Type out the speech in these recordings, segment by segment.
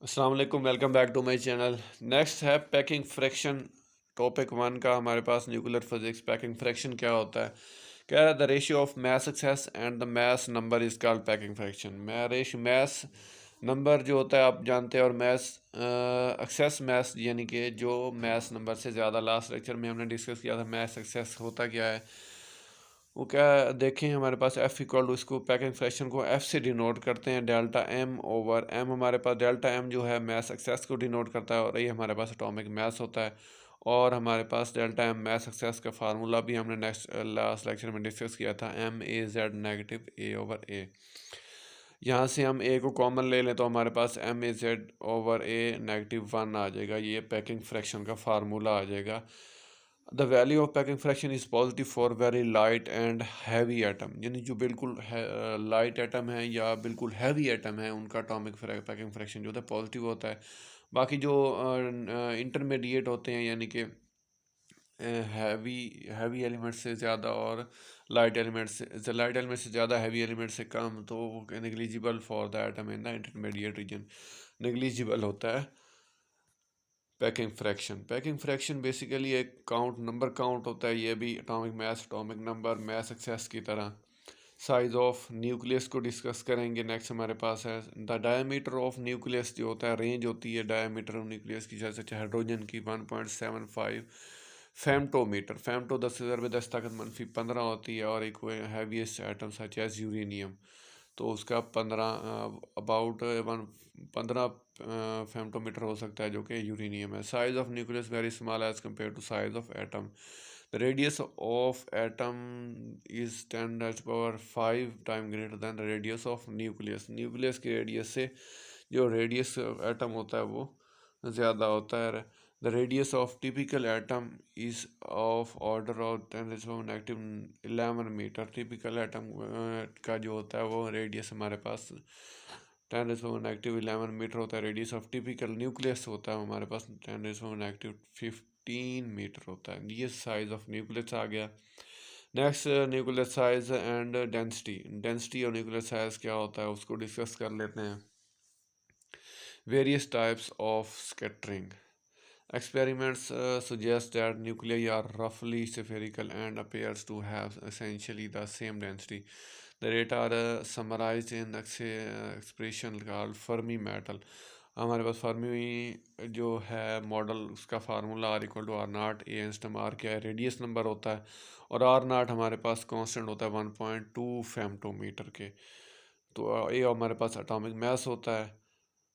अस्सलाम वालेकुम, welcome back to my channel. Next है पैकिंग फ्रैक्शन। टॉपिक वन का हमारे पास न्यूक्लियर फिजिक्स। पैकिंग फ्रैक्शन क्या होता है? कह रहा है the ratio of mass excess and the mass number is called packing fraction. Mass number जो होता है आप जानते हैं, और मास एक्सेस मास यानी कि जो मास नंबर से ज़्यादा। लास्ट लेक्चर में हमने डिस्कस किया था मास एक्सेस होता क्या है। वो क्या देखें, हमारे पास एफ इक्वल टू, इसको पैकिंग फ्रैक्शन को एफ से डिनोट करते हैं, डेल्टा एम ओवर एम। हमारे पास डेल्टा एम जो है मास एक्सेस को डिनोट करता है और ये हमारे पास एटॉमिक मास होता है। और हमारे पास डेल्टा एम मास एक्सेस का फार्मूला भी हमने लास्ट लेक्चर में डिस्कस किया था, M A Z negative A over A. यहाँ से हम ए को कॉमन ले लें तो हमारे पास M A Z over A negative one आ जाएगा। ये पैकिंग फ्रैक्शन का फार्मूला आ जाएगा। The value of packing fraction is positive for very light and heavy atom, यानी जो बिल्कुल लाइट एटम है या बिल्कुल हैवी एटम है उनका एटॉमिक पैकिंग फ्रैक्शन जो होता है पॉजिटिव होता है। बाकी जो इंटरमीडिएट होते हैं यानी कि हैवी हैवी एलिमेंट से ज़्यादा और लाइट एलिमेंट से ज़्यादा, हैवी एलिमेंट से कम, तो negligible for the atom in the intermediate region, negligible होता है पैकिंग फ्रैक्शन बेसिकली एक नंबर काउंट होता है। ये भी atomic mass, atomic number, mass excess की तरह। साइज ऑफ न्यूक्लियस को डिस्कस करेंगे। नेक्स्ट हमारे पास है द डायमीटर ऑफ न्यूक्लियस जो होता है, रेंज होती है डायमीटर ऑफ न्यूक्लियस की, जैसे हाइड्रोजन की 1.75 फेमटोमीटर। फेमटो 10 × 10⁻⁻15 होती है, और एक heaviest atom such as uranium, तो उसका 15 फेमटोमीटर हो सकता है, जो कि यूरेनियम है। Size of nucleus very small as compare to size of atom. The radius of atom is 10⁻⁵ time greater than the radius of nucleus. Nucleus के radius से जो रेडियस एटम होता है वो ज़्यादा होता है। The radius of typical atom is of order of 10⁻11 metre. Typical atom का जो होता है वो रेडियस हमारे पास 10⁻11 मीटर होता है। रेडियस ऑफ टिपिकल न्यूक्लियस होता है हमारे पास 10⁻15 मीटर होता है। ये साइज ऑफ न्यूक्लियस आ गया। Next nuclear size and density. Density और न्यूक्लियर साइज क्या होता है उसको डिस्कस कर लेते हैं। Various types of scattering. Experiments suggest that nuclei are roughly spherical and appears to have essentially the same density. The data are summarized in expression called Fermi model. हमारे पास Fermi जो है मॉडल, उसका formula R = R0। ए इंस्टम आर क्या है, radius number होता है, और R0 हमारे पास कांस्टेंट होता है 1.2 फेमटोमीटर के। तो ये हमारे पास एटॉमिक मास होता है।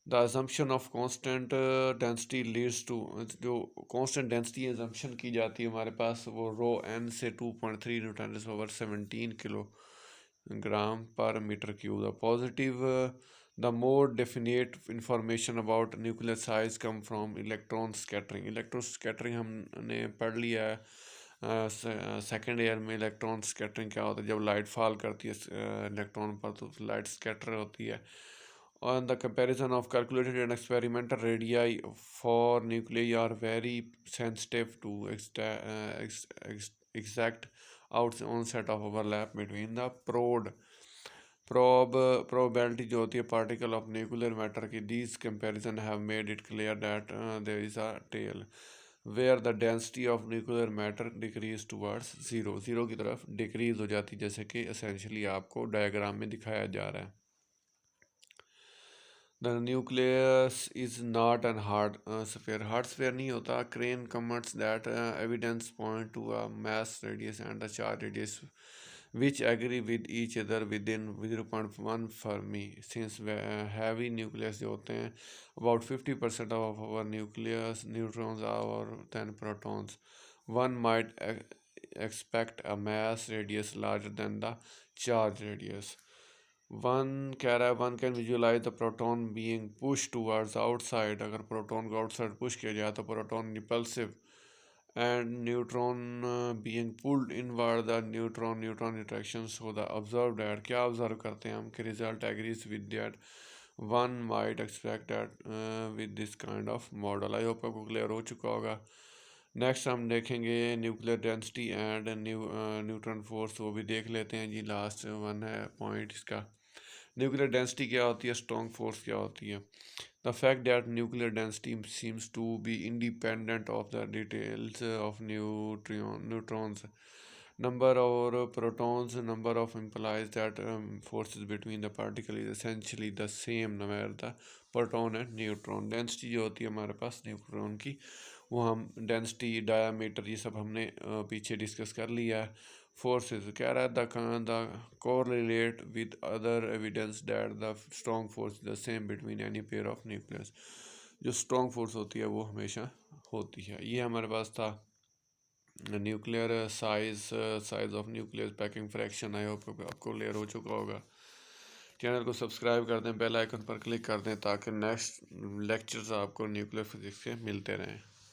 The assumption of constant density leads to, जो कांस्टेंट डेंसिटी assumption की जाती है हमारे पास, वो रो एन से 2.3 × 10⁻17 kilogram per metre cube. The positive the more definite information about nuclear size come from electron scattering. Electron scattering हमने पढ़ लिया है सेकेंड ईयर में। इलेक्ट्रॉन स्कैटरिंग क्या होता है, जब लाइट फॉल करती है इलेक्ट्रॉन पर तो लाइट स्कैटर होती है। On the comparison of calculated and experimental radii for nuclei are very sensitive to exact onset of overlap between the probability जो होती है particle of nuclear matter की। These comparison have made it clear that there is a tail where the density of nuclear matter decrease towards zero की तरफ decrease हो जाती है, जैसे कि essentially आपको डायग्राम में दिखाया जा रहा है। The nucleus is not an hard sphere. Hard sphere नहीं होता। Krane comments that evidence point to a mass radius and the charge radius which agree with each other within 0.1 Fermi. Since heavy nucleus जो होते हैं, about 50% of our nucleus neutrons are 10 protons. One might expect a mass radius larger than the charge radius. One कह रहा है one can visualise the proton being push towards outside. अगर proton को outside push किया जाए तो proton repulsive, and neutron being pulled inward the neutron neutron interactions हो the observe that. क्या ऑब्जर्व करते हैं हम कि result agrees with that one might expect that with this kind of model. I hope आपको क्लियर हो चुका होगा। नेक्स्ट हम देखेंगे nuclear density and neutron force, वो भी देख लेते हैं जी। लास्ट वन है पॉइंट इसका। न्यूक्लियर डेंसिटी क्या होती है, स्ट्रॉन्ग फोर्स क्या होती है। The fact that nuclear density seems to be independent of the details of neutrons number or protons number of implies that forces between the particle is essentially the same no matter the proton and neutron density जो होती है हमारे पास neutron की, वो हम density diameter ये सब हमने पीछे डिस्कस कर लिया है। फोर्सेस कह रहा है the correlate with other evidence that the strong force the same between any pair of nucleus. जो स्ट्रॉन्ग फोर्स होती है वो हमेशा होती है। ये हमारे पास था nuclear size of nuclear packing fraction. I hope आपको क्लियर हो चुका होगा। चैनल को सब्सक्राइब कर दें, बेल आइकन पर क्लिक कर दें ताकि नेक्स्ट लेक्चर्स आपको न्यूक्लियर फिजिक्स के मिलते रहें।